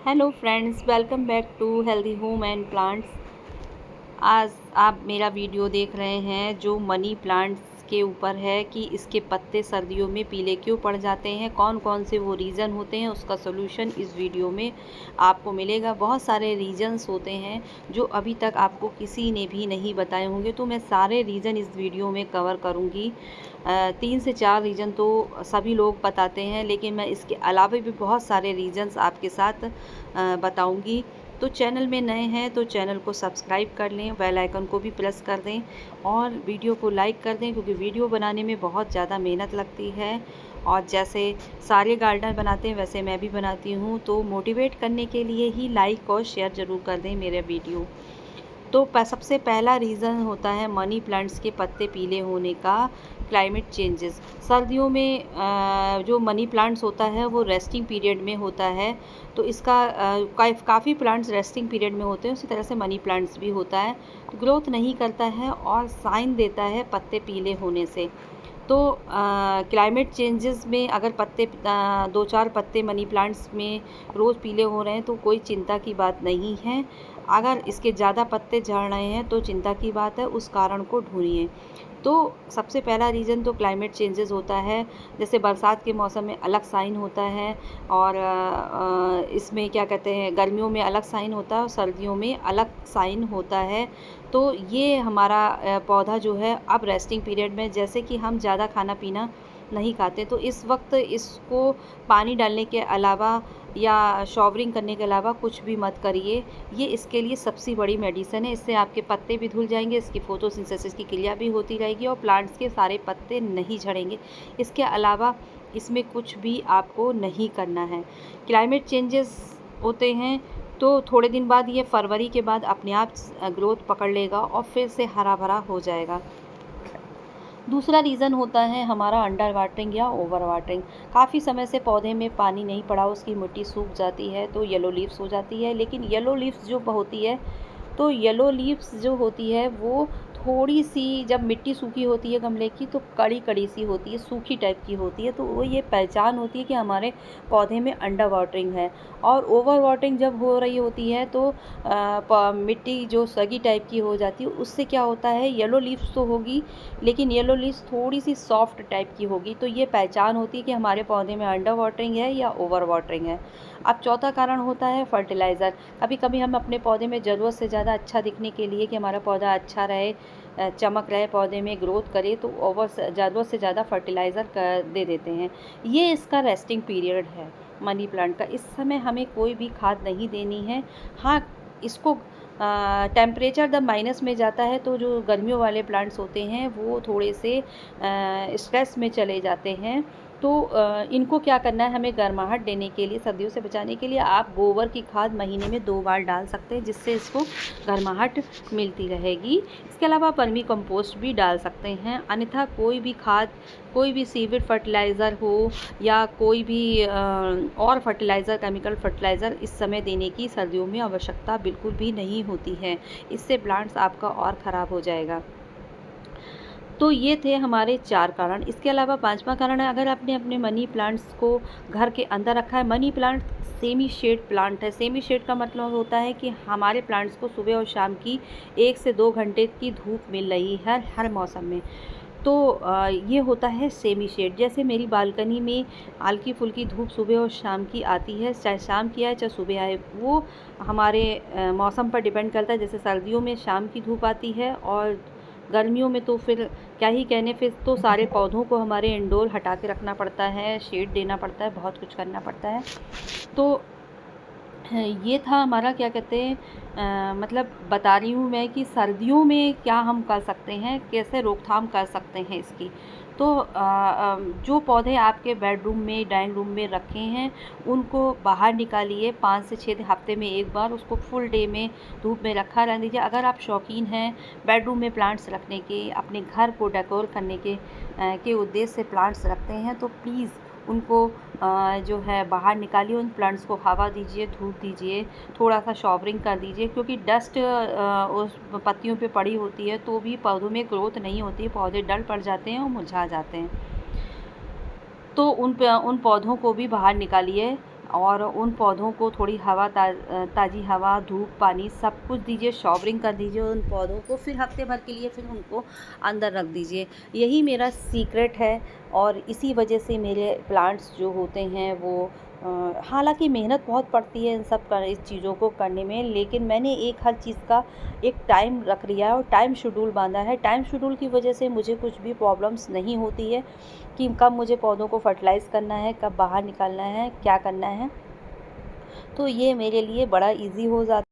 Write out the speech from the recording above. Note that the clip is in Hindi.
Hello friends, welcome back to healthy home and plants. आज आप मेरा वीडियो देख रहे हैं जो मनी प्लांट्स के ऊपर है कि इसके पत्ते सर्दियों में पीले क्यों पड़ जाते हैं, कौन कौन से वो रीज़न होते हैं, उसका सोल्यूशन इस वीडियो में आपको मिलेगा। बहुत सारे रीज़न्स होते हैं जो अभी तक आपको किसी ने भी नहीं बताए होंगे, तो मैं सारे रीज़न इस वीडियो में कवर करूँगी। 3 से 4 रीज़न तो सभी लोग बताते हैं, लेकिन मैं इसके अलावा भी बहुत सारे रीज़न्स आपके साथ बताऊँगी। तो चैनल में नए हैं तो चैनल को सब्सक्राइब कर लें, बेल आइकन को भी प्रेस कर दें और वीडियो को लाइक कर दें, क्योंकि वीडियो बनाने में बहुत ज़्यादा मेहनत लगती है। और जैसे सारे गार्डनर बनाते हैं वैसे मैं भी बनाती हूँ, तो मोटिवेट करने के लिए ही लाइक और शेयर ज़रूर कर दें मेरे वीडियो। तो सबसे पहला रीज़न होता है मनी प्लांट्स के पत्ते पीले होने का, क्लाइमेट चेंजेस। सर्दियों में जो मनी प्लांट्स होता है वो रेस्टिंग पीरियड में होता है, तो इसका काफ़ी प्लांट्स रेस्टिंग पीरियड में होते हैं, उसी तरह से मनी प्लांट्स भी होता है। ग्रोथ नहीं करता है और साइन देता है पत्ते पीले होने से। तो क्लाइमेट चेंजेस में अगर पत्ते 2-4 पत्ते मनी प्लांट्स में रोज़ पीले हो रहे हैं तो कोई चिंता की बात नहीं है। अगर इसके ज़्यादा पत्ते झड़ रहे हैं तो चिंता की बात है, उस कारण को ढूँढिए। तो सबसे पहला रीज़न तो क्लाइमेट चेंजेस होता है। जैसे बरसात के मौसम में अलग साइन होता है और इसमें क्या कहते हैं, गर्मियों में अलग साइन होता है और सर्दियों में अलग साइन होता है। तो ये हमारा पौधा जो है अब रेस्टिंग पीरियड में, जैसे कि हम ज़्यादा खाना पीना नहीं खाते, तो इस वक्त इसको पानी डालने के अलावा या शॉवरिंग करने के अलावा कुछ भी मत करिए। ये इसके लिए सबसे बड़ी मेडिसिन है। इससे आपके पत्ते भी धुल जाएंगे, इसकी फोटोसिंथेसिस की क्रिया भी होती रहेगी और प्लांट्स के सारे पत्ते नहीं झड़ेंगे। इसके अलावा इसमें कुछ भी आपको नहीं करना है। क्लाइमेट चेंजेस होते हैं तो थोड़े दिन बाद, ये फरवरी के बाद अपने आप ग्रोथ पकड़ लेगा और फिर से हरा भरा हो जाएगा। दूसरा रीज़न होता है हमारा अंडर वाटरिंग या ओवर वाटरिंग। काफ़ी समय से पौधे में पानी नहीं पड़ा, उसकी मिट्टी सूख जाती है तो येलो लीव्स हो जाती है। लेकिन येलो लीव्स जो होती है, तो येलो लीव्स जो होती है वो थोड़ी सी, जब मिट्टी सूखी होती है गमले की, तो कड़ी कड़ी सी होती है, सूखी टाइप की होती है, तो वो ये पहचान होती है कि हमारे पौधे में अंडर वाटरिंग है। और ओवर वाटरिंग जब हो रही होती है तो मिट्टी जो सगी टाइप की हो जाती है, उससे क्या होता है, येलो लीव्स तो होगी लेकिन येलो लीव्स थोड़ी सी सॉफ्ट टाइप की होगी, तो ये पहचान होती है कि हमारे पौधे में अंडर वाटरिंग है या ओवर वाटरिंग है। अब चौथा कारण होता है फर्टिलाइज़र। कभी कभी हम अपने पौधे में ज़रूरत से ज़्यादा अच्छा दिखने के लिए, कि हमारा पौधा अच्छा रहे, चमक रहे, पौधे में ग्रोथ करे, तो ज़रूरत से ज़्यादा फर्टिलाइज़र दे देते हैं। ये इसका रेस्टिंग पीरियड है मनी प्लांट का। इस समय हमें कोई भी खाद नहीं देनी है। हाँ, इसको टेम्परेचर जब माइनस में जाता है तो जो गर्मियों वाले प्लांट्स होते हैं वो थोड़े से स्ट्रेस में चले जाते हैं। तो इनको क्या करना है, हमें गर्माहट देने के लिए, सर्दियों से बचाने के लिए आप गोबर की खाद महीने में 2 बार डाल सकते हैं, जिससे इसको गर्माहट मिलती रहेगी। इसके अलावा वर्मी कंपोस्ट भी डाल सकते हैं। अन्यथा कोई भी खाद, कोई भी सीविड फर्टिलाइज़र हो या कोई भी और फर्टिलाइज़र, केमिकल फर्टिलाइज़र इस समय देने की सर्दियों में आवश्यकता बिल्कुल भी नहीं होती है। इससे प्लांट्स आपका और ख़राब हो जाएगा। तो ये थे हमारे 4 कारण। इसके अलावा 5वां कारण है, अगर आपने अपने मनी प्लांट्स को घर के अंदर रखा है। Money plant semi shade plant है। सेमी शेड का मतलब होता है कि हमारे प्लांट्स को सुबह और शाम की 1 से 2 घंटे की धूप मिल रही है हर मौसम में। तो ये होता है सेमी शेड। जैसे मेरी बालकनी में हल्की फुल्की धूप सुबह और शाम की आती है, चाहे शाम की आए चाहे सुबह आए, वो हमारे मौसम पर डिपेंड करता है। जैसे सर्दियों में शाम की धूप आती है और गर्मियों में तो फिर क्या ही कहने, फिर तो सारे पौधों को हमारे इंडोर हटा के रखना पड़ता है, शेड देना पड़ता है, बहुत कुछ करना पड़ता है। तो ये था हमारा, क्या कहते हैं, मतलब बता रही हूँ मैं कि सर्दियों में क्या हम कर सकते हैं, कैसे रोकथाम कर सकते हैं इसकी। तो जो पौधे आपके बेडरूम में, डाइनिंग रूम में रखे हैं, उनको बाहर निकालिए। 5 से 6 हफ्ते में एक बार उसको फुल डे में धूप में रखा रहने दीजिए। अगर आप शौकीन हैं बेडरूम में प्लांट्स रखने के, अपने घर को डेकोर करने के उद्देश्य से प्लांट्स रखते हैं, तो प्लीज़ उनको जो है बाहर निकालिए। उन प्लांट्स को हवा दीजिए, धूप दीजिए, थोड़ा सा शॉवरिंग कर दीजिए, क्योंकि डस्ट उस पत्तियों पे पड़ी होती है तो भी पौधों में ग्रोथ नहीं होती, पौधे डल पड़ जाते हैं और मुरझा जाते हैं। तो उन पौधों को भी बाहर निकालिए और उन पौधों को थोड़ी हवा ताज़ी हवा, धूप, पानी सब कुछ दीजिए, शॉवरिंग कर दीजिए उन पौधों को, फिर हफ्ते भर के लिए फिर उनको अंदर रख दीजिए। यही मेरा सीक्रेट है और इसी वजह से मेरे प्लांट्स जो होते हैं वो हालांकि मेहनत बहुत पड़ती है इस चीज़ों को करने में, लेकिन मैंने हर चीज़ का एक टाइम रख लिया है और टाइम शेड्यूल बांधा है। टाइम शेड्यूल की वजह से मुझे कुछ भी प्रॉब्लम्स नहीं होती है कि कब मुझे पौधों को फर्टिलाइज़ करना है, कब बाहर निकालना है, क्या करना है। तो ये मेरे लिए बड़ा ईज़ी हो जाता